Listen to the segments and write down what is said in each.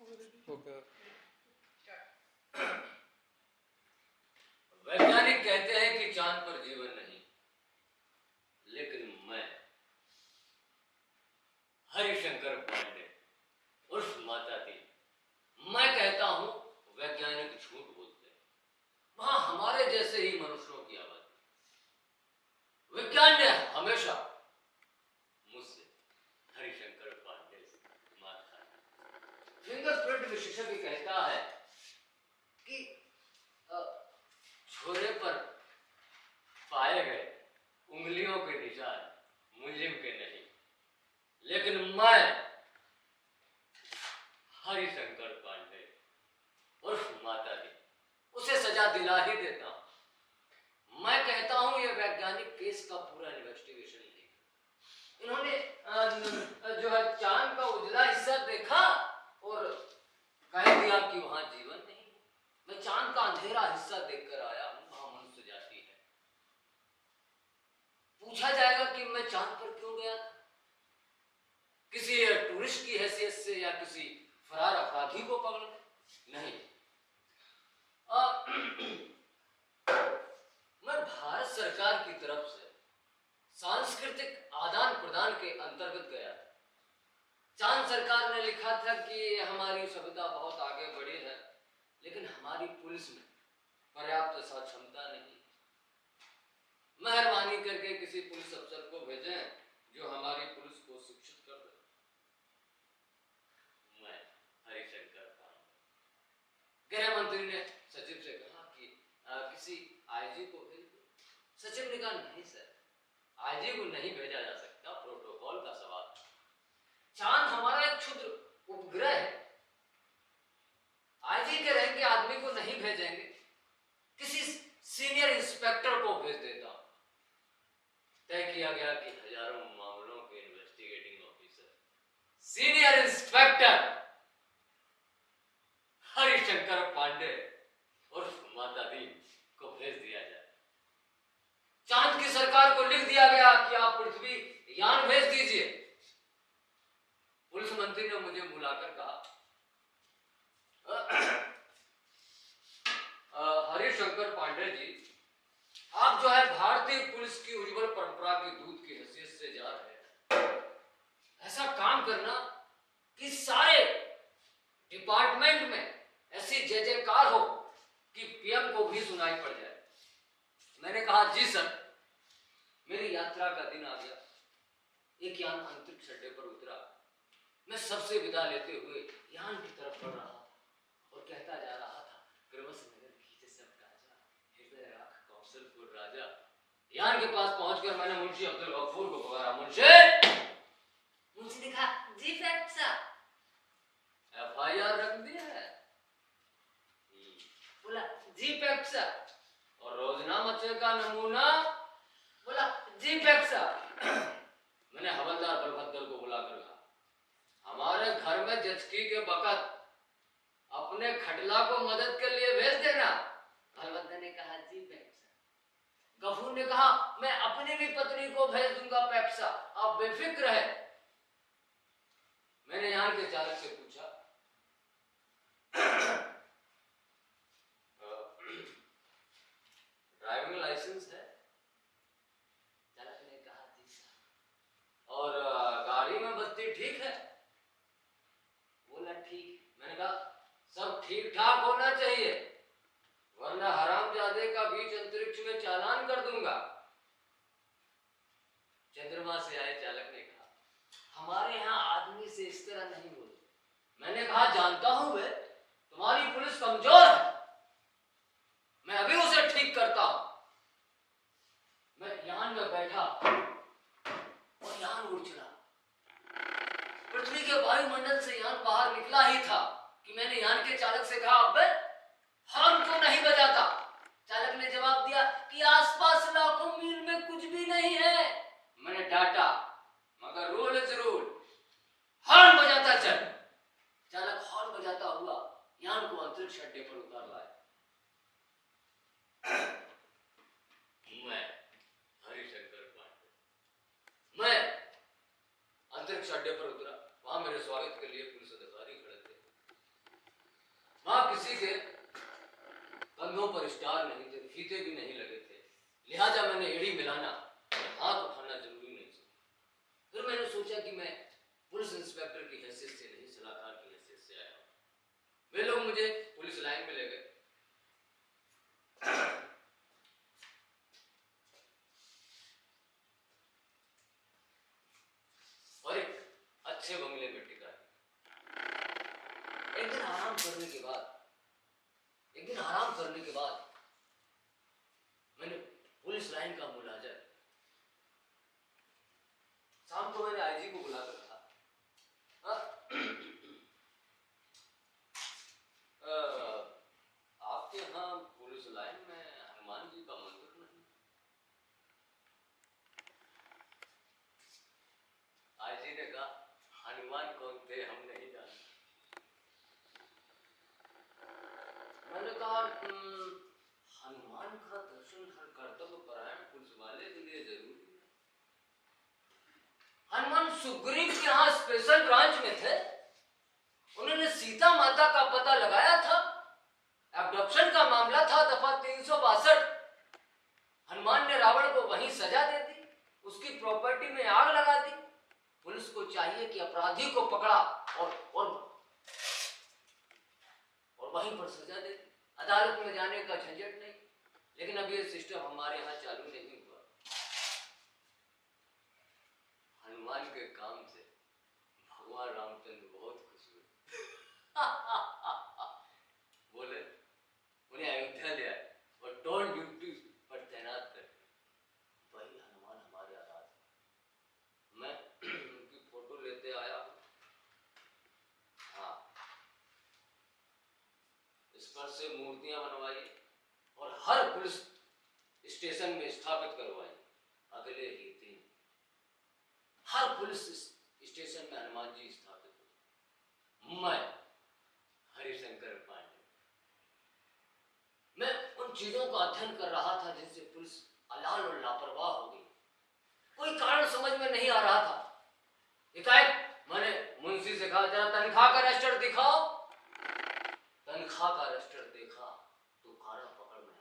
Okay. वैज्ञानिक कहते हैं कि चांद पर जीवन नहीं, लेकिन मैं हरिशंकर पांडे उर्फ माता दी, मैं कहता हूं वैज्ञानिक झूठ बोलते हैं। वहां हमारे जैसे ही मनुष्यों की आबादी। विज्ञान ने हमेशा मुझसे हरिशंकर पांडे से मात खाई। फिंगरप्रिंट विशेषज्ञ कहता है कि छोरे पर पाए गए उंगलियों के निशान मुलिम के नहीं, लेकिन मैं हरिशंकर पांडे उर्फ माता दी उसे सजा दिला ही देता हूं। मैं कहता हूं यह वैज्ञानिक केस का पूरा इन्वेस्टिगेशन नहीं। इन्होंने जो है चांद का उजला हिस्सा देखा और कह दिया कि वहां जीवन नहीं है। मैं चांद का अंधेरा हिस्सा देखकर आया हूं, वहां मनुष्य जाति है। पूछा जाएगा कि मैं चांद पर क्यों गया था, किसी टूरिस्ट की हैसियत से या किसी फरार अपराधी को पकड़ने? नहीं। मैं भारत सरकार की तरफ से सांस्कृतिक आदान प्रदान के अंतर्गत गया था। चांद सरकार ने लिखा था कि हमारी सभ्यता बहुत आगे बढ़ी है, लेकिन हमारी पुलिस में पर्याप्त सक्षमता नहीं। मेहरबानी करके किसी पुलिस अफसर को भेजें जो हमारी पुलिस को शिक्षित कर दे। मैं हरिशंकर पांडे। गृह मंत्री ने सचिव से कहा कि किसी आईजी को भेज दो। सचिव ने कहा नहीं सर, आईजी को नहीं भेजा जा सकता, प्रोटोकॉल का सवाल। चांद हमारा एक क्षुद्र उपग्रह है, आईजी के रैंक के आदमी को नहीं भेजेंगे, किसी सीनियर इंस्पेक्टर को भेज देता। तय किया गया कि हजारों मामलों के investigating officer senior inspector Harishankar Pandey उर्फ माता दी को भेज दिया जाए। चांद की सरकार को लिख दिया गया कि आप पृथ्वी यान भेज दीजिए। पुलिस मंत्री ने मुझे बुलाकर कहा, हरिशंकर पांडे जी, आप जो है भारतीय पुलिस की उज्जवल परंपरा के दूत की हैसियत से जा रहे हैं। ऐसा काम करना कि सारे डिपार्टमेंट में ऐसी जय जयकार हो कि पीएम को भी सुनाई पड़ जाए। मैंने कहा जी सर, मेरी यात्रा का दिन आ गया। एक यान अंतरिक्ष अड्डे पर उतरा। मैं सबसे विदा लेते हुए यान की तरफ बढ़ रहा था और कहता जा रहा था, क्रमश नगर खींचे सब ताजा, हृदय राख कौशलपुर राजा। यान के पास पहुंचकर मैंने मुंशी अब्दुल गफूर को पुकारा, मुंशी। मुंशी ने कहा जी फैक्ट साहब। एफआईआर रख दी है? बोला जी फैक्ट साहब। और रोजनामा का नमूना? बोला जी फैक्ट साहब। मैंने हवलदार बलभद्र को बुलाकर कहा, हमारे घर में जचकी के बकत अपने खटला को मदद के लिए भेज देना। बलभद्र ने कहा जी फैक्ट साहब। गफूर ने कहा मैं अपनी भी पत्नी को भेज दूंगा फैक्ट साहब, आप बेफिक्र है। मैंने यान के चालक से पूछा, ड्राइविंग लाइसेंस है? चालक ने कहा जी साहब। और गाड़ी में बत्ती ठीक है? बोला ठीक। मैंने कहा सब ठीक ठाक होना चाहिए, वरना हरामजादे का बीच अंतरिक्ष में चालान कर दूंगा। चंद्रमा से आए चालक ने कहा, हमारे यहाँ आदमी से इस तरह नहीं बोलते। मैंने कहा जानता हूं वे, तुम्हारी पुलिस कमजोर है, मैं अभी उसे ठीक करता हूं। मैं यान में बैठा और यान उड़ चला। पृथ्वी के वायुमंडल से यान बाहर निकला ही था कि मैंने यान के चालक से कहा, अबे हॉर्न क्यों नहीं बजाता? चालक ने जवाब दिया कि आसपास लाखों मील में कुछ भी नहीं है। मैंने डांटा, मगर रूल इज रूल, हॉर्न बजाता चल। चालक हॉर्न बजाता हुआ यान को अंतरिक्ष अड्डे पर उतार लाया। मैं हरिशंकर पांडे, मैं अंतरिक्ष अड्डे पर उतरा। वहां मेरे स्वागत के लिए पुलिस अधिकारी खड़े थे। किसी के कंधों पर स्टार नहीं थे, फीते भी नहीं लगे थे, लिहाजा मैंने एड़ी मिलाना, हाथ उठाना जरूरी नहीं समझा। फिर मैंने सोचा कि मैं पुलिस इंस्पेक्टर की हैसियत से नहीं, सलाहकार की हैसियत से आया हूं। वे लोग मुझे पुलिस लाइन में ले गए। और एक अच्छे बंगले में टिका। एक दिन आराम करने के बाद मैंने पुलिस लाइन का मुलाजा। शाम को मैंने आईजी को बुलाकर कहा, आपके यहाँ पुलिस लाइन में हनुमान जी का मंदिर नहीं। आईजी ने कहा, हनुमान कौन थे हम नहीं जानते। मैंने कहा, हनुमान का दर्शन हर कर्तव्य परायण पुलिस वाले के लिए जरूरी है। हनुमान सुग्रीव के यहाँ स्पेशल ब्रांच में थे, उन्होंने सीता माता का पता लगाया था, एब्डक्शन का मामला था, दफा 362। हनुमान ने रावण को वहीं सजा दे दी, उसकी प्रॉपर्टी में आग लगा दी। पुलिस को चाहिए कि अपराधी को पकड़ा और वहीं पर सजा दे दी, अदालत में जाने का झंझट नहीं। लेकिन अब ये सिस्टम हमारे यहाँ चालू नहीं हुआ। हनुमान के काम से भगवान रामचंद्र बहुत खुश हुए। बोले उन्हें अयोध्या ले आए और टोल ड्यूटी पर तैनात कर। वही हनुमान हमारे आजाद है। मैं उनकी फोटो लेते आया हूं। हाँ, इस पर से मूर्तियां बनवाई और हर पुलिस स्टेशन में स्थापित करवाई। अगले ही दिन हर पुलिस स्टेशन में हनुमान जी स्थापित हुए। मैं हरिशंकर पांडे, मैं उन चीजों का अध्ययन कर रहा था जिनसे पुलिस अलाल और लापरवाह हो गई। कोई कारण समझ में नहीं आ रहा था। एकाएक मैंने मुंशी से कहा, जरा तनख्वाह का रजिस्टर दिखाओ। तनख्वाह का रजिस्टर देखा तो कारा पकड़ में आ।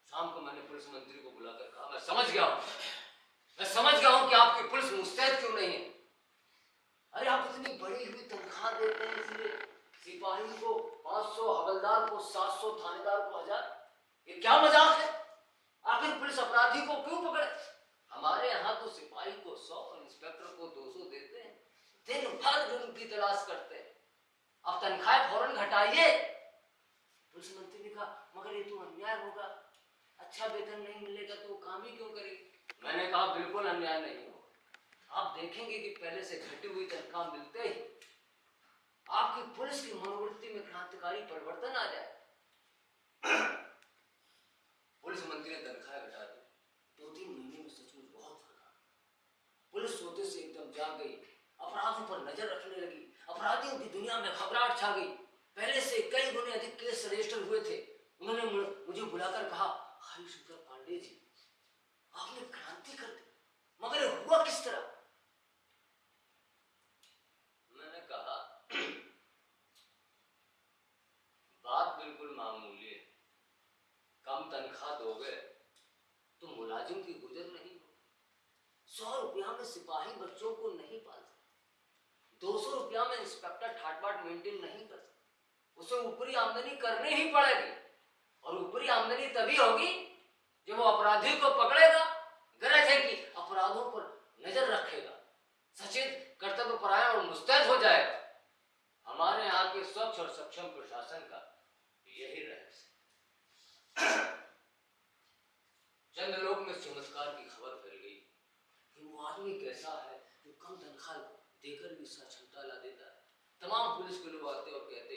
शाम को मैंने पुलिस मंत्री को बुलाकर कहा, मैं समझ गया हूं कि आपकी पुलिस मुस्तैद क्यों नहीं है। अरे आप इतनी बड़ी हुई तनख्वाह देते हैं, इसलिए सिपाही को 500, हवलदार को 700, थानेदार को 1000। ये क्या मजाक है? आखिर पुलिस अपराधी को क्यों पकड़े? हमारे यहाँ तो सिपाही को 100 और इंस्पेक्टर को 200 देते हैं, दिन भर जुर्म की तलाश करते हैं। अब तनख्वाह फौरन घटाइए। पुलिस मंत्री ने कहा, मगर ये तो अन्याय होगा, अच्छा वेतन नहीं मिलेगा तो काम ही क्यों करेगी। मैंने कहा, बिल्कुल अन्याय नहीं होगा। आप देखेंगे कि पहले से घटी हुई तनख्वाह मिलते ही आपकी पुलिस की मनोवृत्ति में क्रांतिकारी परिवर्तन आ जाए। पुलिस मंत्री ने तनख्वाह घटा दी। 2-3 महीने में सचमुच बहुत फर्क आ। पुलिस सोते से एकदम जाग गई, अपराधों पर नजर रखने लगी। अपराधियों की दुनिया में घबराहट छा गई। पहले से कई गुने अधिक केस रजिस्टर हुए थे। उन्होंने मुझे बुलाकर कहा, हरिशंकर पांडे जी, आपने क्रांति कर दी, मगर ये हुआ किस तरह? मैंने कहा, बात बिल्कुल मामूली है। कम तनख्वाह दोगे तो मुलाजिम की गुजर नहीं होगी। 100 रुपया में सिपाही बच्चों को नहीं पाल सकते, 200 रुपया में इंस्पेक्टर ठाट-बाट मेंटेन नहीं कर सकते। उसे ऊपरी आमदनी करनी ही पड़ेगी, और ऊपरी आमदनी तभी होगी जब वो अपराधी को पकड़ेगा, गरज है कि अपराधों पर नजर रखेगा, सचेत, कर्तव्य परायण और मुस्तैद हो जाएगा। हमारे यहाँ के स्वच्छ और सक्षम प्रशासन का यही रहस्य। चंद्रलोक में चमत्कार की खबर फैल गई कि वो आदमी कैसा है जो कम तनख्वाह देकर भी सक्षमता ला देता है। तमाम पुलिस के लोग आते और कहते,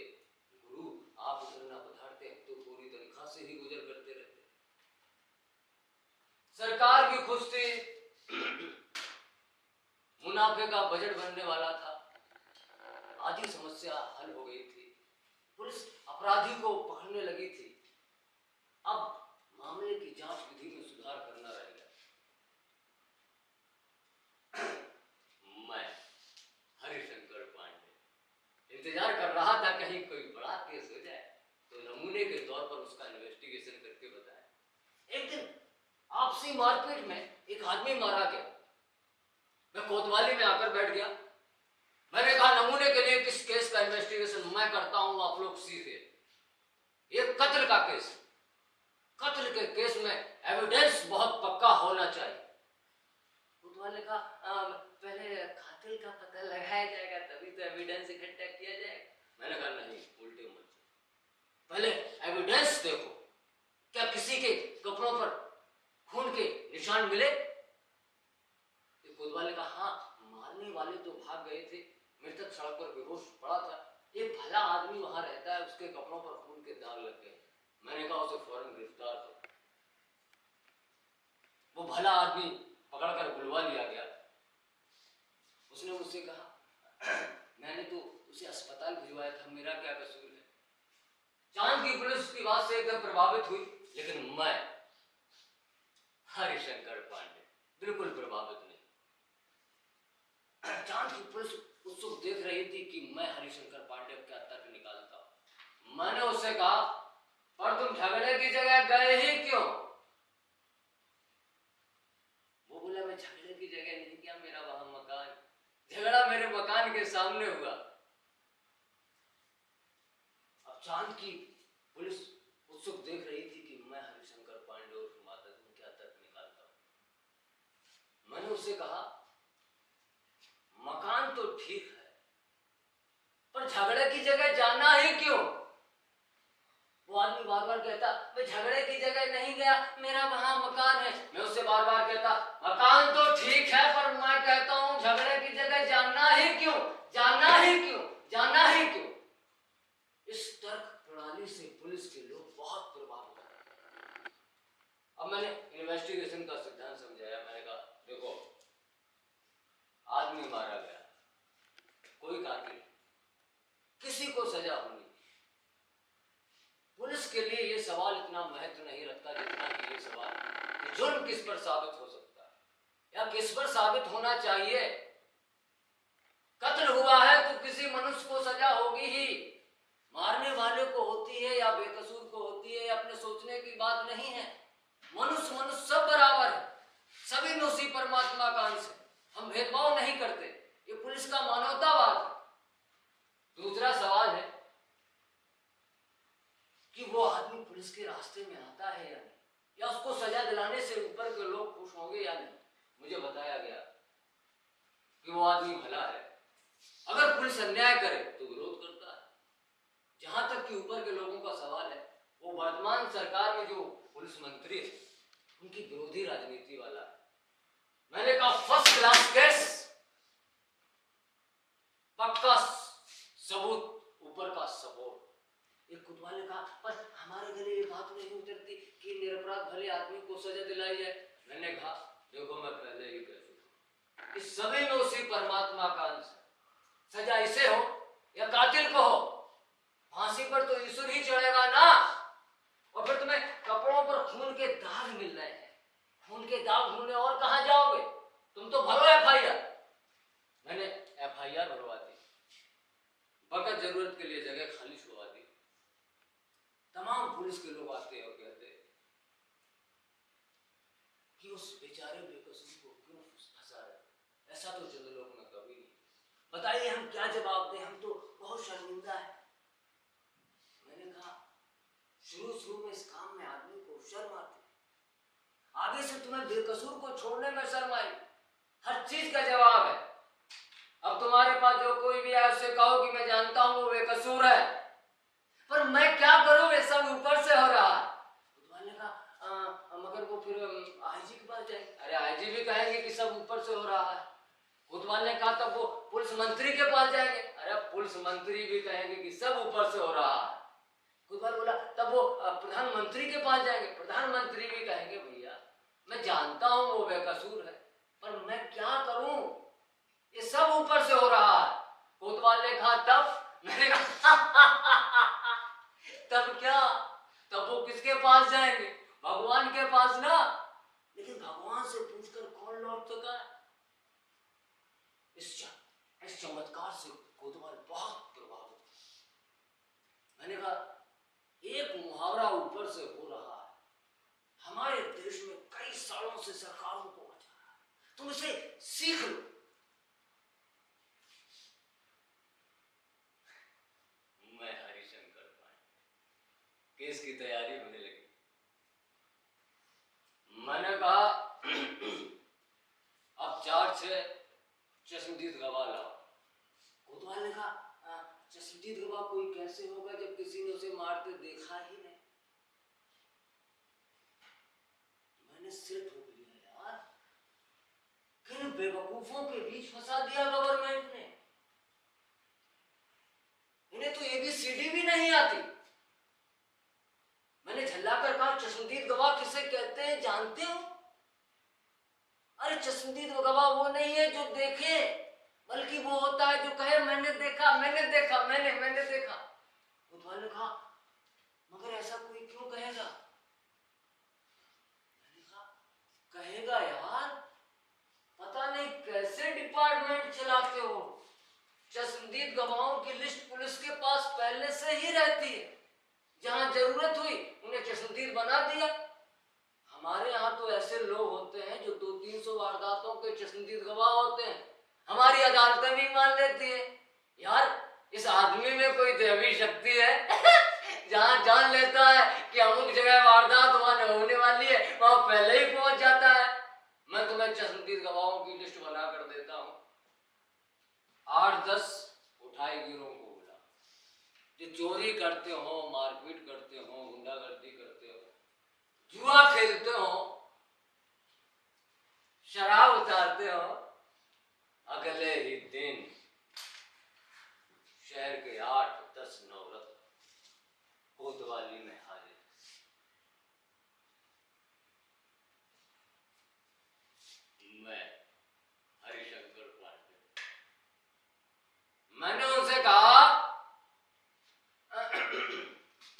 गुरु आप उधर ना पधारते, तो पूरी तनख्वाह से ही गुजर करते रहते। सरकार भी खुश थी, मुनाफे का बजट बनने वाला था, आधी समस्या हल हो गई थी, पुलिस अपराधी को पकड़ने लगी थी। अब मामले की जांच विधि में सुधार करना रह गया। मैं हरिशंकर पांडे इंतजार कर रहा था कहीं कोई बड़ा केस आपसी मारपीट में एक आदमी मारा गया। मैं कोतवाली में आकर बैठ गया। मैंने कहा नमूने के लिए किस केस का इन्वेस्टिगेशन मैं करता हूं, आप लोग सीखे। ये कत्ल का केस, कत्ल के केस में एविडेंस बहुत पक्का होना चाहिए। कोतवाल ने कहा पहले कातिल का पता लगाया जाएगा तभी तो एविडेंस इकट्ठा किया जाएगा। मैंने कहा नहीं, उल्टे मत, पहले एविडेंस देखो, क्या किसी के कपड़ों पर खून के निशान मिले? कोतवाल ने कहा हाँ, मारने वाले तो भाग गए थे, मृतक सड़क पर बेहोश पड़ा था, एक भला आदमी वहां रहता है, उसके कपड़ों पर खून के दाग लग गए। मैंने कहा उसे फौरन गिरफ्तार करो। वो भला आदमी पकड़कर बुलवा लिया गया। उसने मुझसे कहा मैंने तो उसे अस्पताल भिजवाया था, मेरा क्या कसूर है? चांद की पुलिस की बात से एकदम प्रभावित हुई, लेकिन मैं हरिशंकर पांडे बिल्कुल प्रभावित नहीं। चांद की पुलिस उत्सुक देख रही थी कि मैं हरिशंकर पांडे क्या तर्क निकालता हूं। मैंने उससे कहा पर तुम झगड़े की जगह गए ही क्यों? वो बोला मैं झगड़े की जगह नहीं गया, मेरा वहां मकान, झगड़ा मेरे मकान के सामने हुआ। अब चांद की पुलिस उत्सुक देख रही थी कि मैं हरिशंकर पांडे और माता में क्या तर्क निकालता हूं। मैंने उससे कहा मकान तो ठीक है, पर झगड़े की जगह जाना ही क्यों? वो आदमी बार बार कहता मैं झगड़े की जगह नहीं गया, मेरा वहां मकान है। मैं उससे बार बार कहता मकान तो ठीक है, पर मैं कहता हूं झगड़े की जगह जाना ही क्यों, जाना ही क्यों, जाना ही क्यों? इस तर्क प्रणाली से पुलिस के लोग बहुत प्रभावित हैं। अब मैंने इन्वेस्टिगेशन का सिद्धांत समझाया। मैंने कहा देखो, आदमी मारा गया, कोई कातिल, किसी को सजा होनी। पुलिस के लिए यह सवाल इतना महत्व नहीं रखता जितना कि ये सवाल कि जुर्म किस पर साबित हो सकता है या किस पर साबित होना चाहिए। कत्ल हुआ है तो किसी मनुष्य को सजा होगी ही, मारने वाले को होती है या बेकसूर को होती है, अपने सोचने की बात नहीं है। मनुष्य मनुष्य सब बराबर है, सभी में उसी परमात्मा का अंश है, हम भेदभाव नहीं करते। ये पुलिस का मानवतावाद है। दूसरा सवाल है कि वो आदमी पुलिस के रास्ते में आता है या नहीं, या उसको सजा दिलाने से ऊपर के लोग खुश होंगे या नहीं। मुझे बताया गया कि वो आदमी भला है, अगर पुलिस अन्याय करे तो विरोध करता है। जहां तक कि ऊपर के लोगों का सवाल है, वो वर्तमान सरकार में जो पुलिस मंत्री है उनकी विरोधी राजनीति वाला है। मैंने कहा फर्स्ट क्लास केस, पक्का सबूत, ऊपर का सपोर्ट। एक कोतवाल ने कहा पर हमारे गले ये बात नहीं उतरती कि निरपराध भले आदमी को सजा दिलाई जाए। मैंने कहा देखो, मैं पहले ही कह चुका कि सभी में उसी परमात्मा का अंश है। सजा इसे हो या कातिल को हो, फांसी पर तो ईश्वर ही चढ़ेगा ना। और फिर तुम्हें कपड़ों पर खून के दाग मिल रहे हैं, खून के दाग ढूंढने और कहां जाओगे? तुम तो भरो एफआईआर। मैंने एफआईआर भरवा दी, वक्त जरूरत के लिए जगह खाली छुड़वा दी। तमाम पुलिस के लोग आते और कहते कि उस बेचारे बेकसूर को क्यों फंसा रहे? ऐसा तो जनरल लोग में कभी नहीं। बताइए हम क्या जवाब दें, हम तो बहुत शर्मिंदा है। मैंने कहा शुरू में इस काम में आदमी को शर्म आती, आगे से तुम्हें बेकसूर को छोड़ने में शर्म आई। हर चीज का जवाब है। अब तुम्हारे पास जो कोई भी आए उससे कहो कि मैं जानता हूं वो बेकसूर है, पर मैं क्या करूं, ये सब ऊपर से हो रहा है। कोतवाल ने कहा मगर वो फिर आईजी के पास जाएंगे। अरे आईजी भी कहेंगे कि सब ऊपर से हो रहा है। कोतवाल ने कहा तब वो पुलिस मंत्री के पास जाएंगे। अरे पुलिस मंत्री भी कहेंगे कि सब ऊपर से हो रहा है। कोतवाल बोला तब वो प्रधानमंत्री के पास जाएंगे। प्रधानमंत्री भी कहेंगे भैया मैं जानता हूं वो बेकसूर है, पर मैं क्या करूं, ये सब ऊपर से हो रहा है। कोतवाल ने कहा तब? मैंने कहा तब क्या, तब वो किसके पास जाएंगे? भगवान के पास ना। लेकिन भगवान से पूछकर कौन लौट सका? इस चमत्कार से कोतवाल बहुत प्रभावित। मैंने कहा एक मुहावरा ऊपर से हो रहा है। हमारे देश में कई सालों से सरकारों को बचा रहा है। तुम इसे सीख लो। मैं हरिशंकर पांडे, केस की तैयारी होने लगी। मैंने कहा अब 4-6 चश्मदीद गवाह लाओ। कोतवाल ने कहा चश्मदीद गवाह कोई कैसे होगा जब किसी ने उसे मारते देखा ही नहीं। मैंने सिर ठोक लिया यार, किन बेवकूफों के बीच फंसा दिया गवर्नमेंट ने। इन्हें तो ABCD भी नहीं आती। मैंने झल्लाकर कहा चश्मदीद गवाह किसे कहते हैं जानते हो? अरे चश्मदीद गवाह वो नहीं है जो देखे, बल्कि वो होता है जो कहे मैंने देखा, मैंने देखा, मैंने देखा। कोतवाल ने कहा मगर ऐसा कोई क्यों कहेगा? मैंने कहा कहेगा यार, पता नहीं कैसे डिपार्टमेंट चलाते हो। चश्मदीद गवाहों की लिस्ट पुलिस के पास पहले से ही रहती है, जहां जरूरत हुई उन्हें चश्मदीद बना दिया। हमारे यहाँ तो ऐसे लोग होते हैं जो 200-300 वारदातों के चश्मदीद गवाह होते हैं। हमारी अदालतें भी मान लेती है। यार इस आदमी में कोई दैवी शक्ति है जहां जान लेता है कि अमुक जगह वारदात होने वाली है, वहां पहले ही पहुंच जाता है। मैं तुम्हें चश्मदीद गवाहों की लिस्ट बना कर देता हूं। 8-10 उठाईगिरों को बुला, जो चोरी करते हो, मारपीट करते हो, गुंडागर्दी करते हो, जुआ खेलते हो, शराब उतारते हो, अगले ही दिन शहर के 8-10 नौरत कोतवाली में हाजिर। मैं हरिशंकर पांडे। मैंने उनसे कहा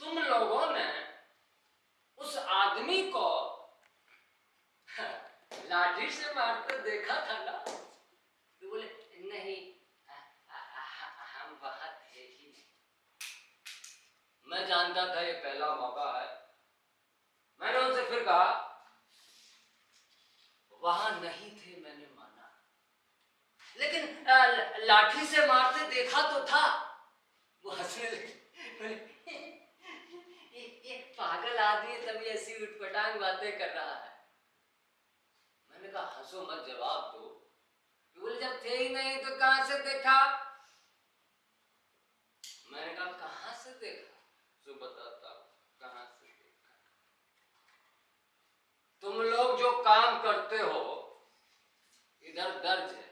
तुम लोगों ने उस आदमी को लाठी से मारते देखा था ना? तो बोले नहीं, हम वहां थे ही नहीं। मैं जानता था ये पहला मौका है। मैंने उनसे फिर कहा वहां नहीं थे, मैंने माना, लेकिन लाठी से मारते देखा तो था। वो हंसने लगे, ये पागल आदमी तभी ऐसी उटपटांग बातें कर रहा है। मैंने कहा हंसो मत, जवाब दो। बोले जब थे ही नहीं तो कहां से देखा? मैंने कहा कहां से देखा? तो बताता हूं कहां से देखा। तुम लोग जो काम करते हो इधर दर्ज है।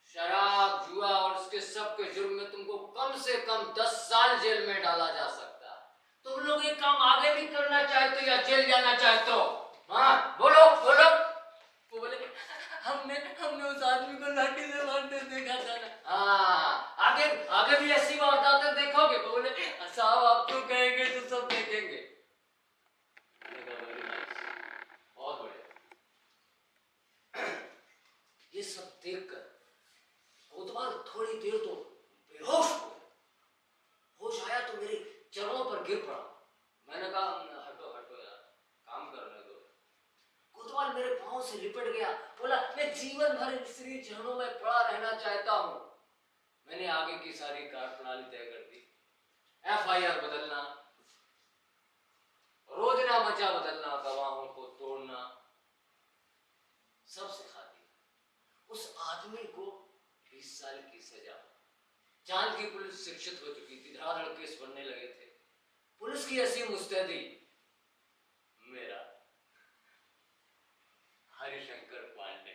शराब, जुआ और उसके सब के जुर्म में तुमको कम से कम 10 साल जेल में डाला जा सकता है। तुम लोग ये काम आगे भी करना चाहते हो या जेल जाना चाहते हो? हाँ बोलो बोलो। वो बोले हमने उस आदमी को लाठी से मारते देखा था ना। हाँ आगे भी ऐसी वारदातें देखोगे? बोले साहब आप तो कहेंगे तो सब देखेंगे। बहुत बढ़िया। ये सब देखकर कोतवाल थोड़ी देर तो बेहोश हो गया। होश आया तो मेरे चरणों पर गिर पड़ा। मैंने कहा हटो हटो यार, काम करने दो। कोतवाल मेरे पांव से लिपट गया, बोला मैं जीवन भर श्री चरणों में पड़ा रहना चाहता हूं। मैंने आगे की सारी कार्यप्रणाली तय कर दी। FIR बदलना, रोजनामचा बदलना, गवाहों को तोड़ना, सब सिखा दिया। उस आदमी को 20 साल की सजा। चांद की पुलिस शिक्षित हो चुकी थी, धड़ाधड़ केस बनने लगे थे। पुलिस की ऐसी मुस्तैदी मेरा हरिशंकर पांडे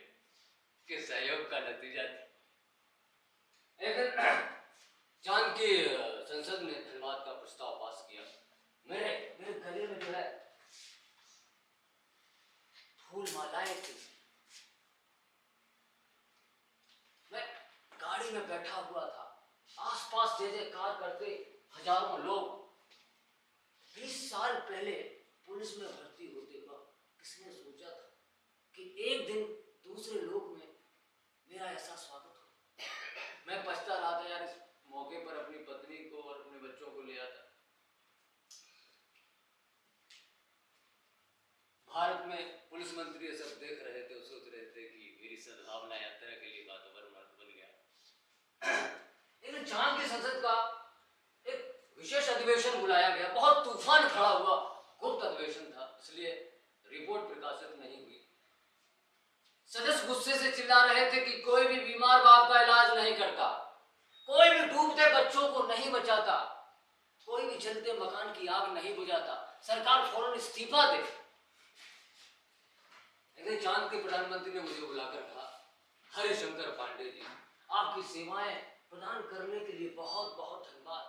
के सहयोग का नतीजा थी। एक दिन चांद की संसद ने धन्यवाद का प्रस्ताव पास किया। मेरे गले में जो है फूल मालाएं थी। मैं गाड़ी में बैठा हुआ था, आसपास जय जयकार करते हजारों लोग। 20 साल पहले पुलिस में भर्ती होते वक्त किसने सोचा था कि एक दिन दूसरे लोक में मेरा ऐसा स्वागत हो। मैं पछता रहा था यार, इस मौके पर अपनी पत्नी को और अपने बच्चों को ले आता। भारत में पुलिस पुलिस मंत्री ये सब देख रहे थे, सोच रहे थे कि मेरी सद्भावना यात्रा के लिए वातावरण बन गया। लेकिन चांद की संसद का एक विशेष अधिवेशन बुलाया गया, बहुत तूफान खड़ा हुआ, गुप्त अधिवेशन था, इसलिए रिपोर्ट प्रकाशित नहीं हुई। सदस्य गुस्से से चिल्ला रहे थे कि कोई भी बीमार बाप का इलाज नहीं करता, कोई भी डूबते बच्चों को नहीं बचाता, कोई भी जलते मकान की आग नहीं बुझाता, सरकार फौरन इस्तीफा दे। लेकिन चांद के प्रधानमंत्री ने मुझे बुलाकर कहा, हरिशंकर पांडे जी, आपकी सेवाएं प्रदान करने के लिए बहुत बहुत धन्यवाद,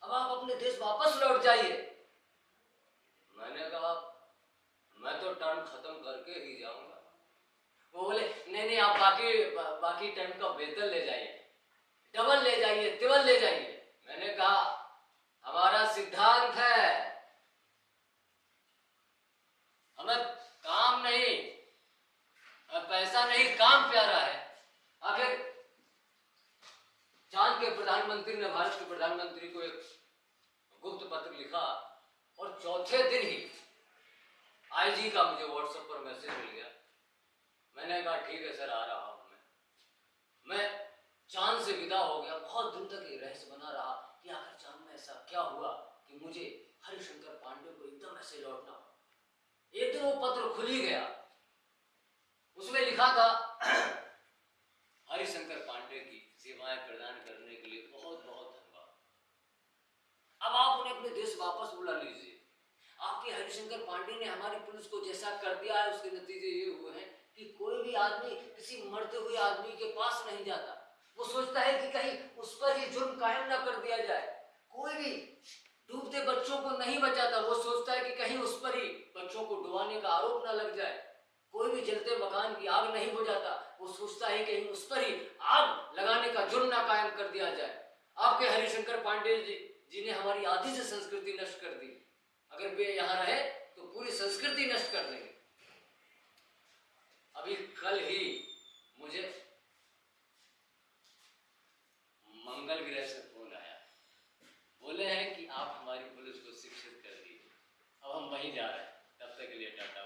अब आप अपने देश वापस लौट जाइए। मैंने कहा मैं तो टर्म खत्म करके ही जाऊंगा। वो बोले नहीं, आप बाकी टर्म का वेतन ले जाइए, डबल ले जाइए, तिबल ले जाइए। मैंने कहा हमारा सिद्धांत है, हमें काम नहीं, पैसा नहीं, काम प्यारा है। आखिर चांद के प्रधानमंत्री ने भारत के प्रधानमंत्री को एक गुप्त पत्र लिखा और चौथे दिन ही आईजी का मुझे व्हाट्सएप पर मैसेज मिल गया। मैंने कहा ठीक है सर, आ रहा हूं मैं चांद से विदा हो गया। बहुत दिन तक ये रहस्य बना रहा कि आखिर चांद में ऐसा क्या हुआ कि मुझे हरिशंकर पांडे को एकदम ऐसे लौटना पड़ा। एक दिन वो पत्र खुल ही गया, उसमें लिखा था हरिशंकर पांडे की सेवाएं प्रदान करने के लिए बहुत बहुत धन्यवाद, अब आप उन्हें अपने देश वापस बुला लीजिए। आपके हरिशंकर पांडे ने हमारी पुलिस को जैसा कर दिया है, उसके नतीजे ये हुए हैं कि कोई भी आदमी किसी मरते हुए आदमी के पास नहीं जाता, वो सोचता है कि कहीं उस पर ये जुर्म कायम ना कर दिया जाए। कोई भी डूबते बच्चों को नहीं बचाता, वो सोचता है कि कहीं उस पर ही बच्चों को डुबाने का आरोप ना लग जाए। कोई भी जलते मकान की आग नहीं बुझाता, वो सोचता है कहीं उस पर ही आग लगाने का जुर्म ना कायम कर दिया जाए। आपके हरिशंकर पांडे जी ने हमारी आधी से संस्कृति नष्ट कर दी, अगर वे यहाँ रहे तो पूरी संस्कृति नष्ट कर देंगे। अभी कल ही मुझे मंगल ग्रह से फोन आया, बोले हैं कि आप हमारी पुलिस को शिक्षित कर दिए, अब हम वहीं जा रहे हैं, तब तक के लिए टाटा।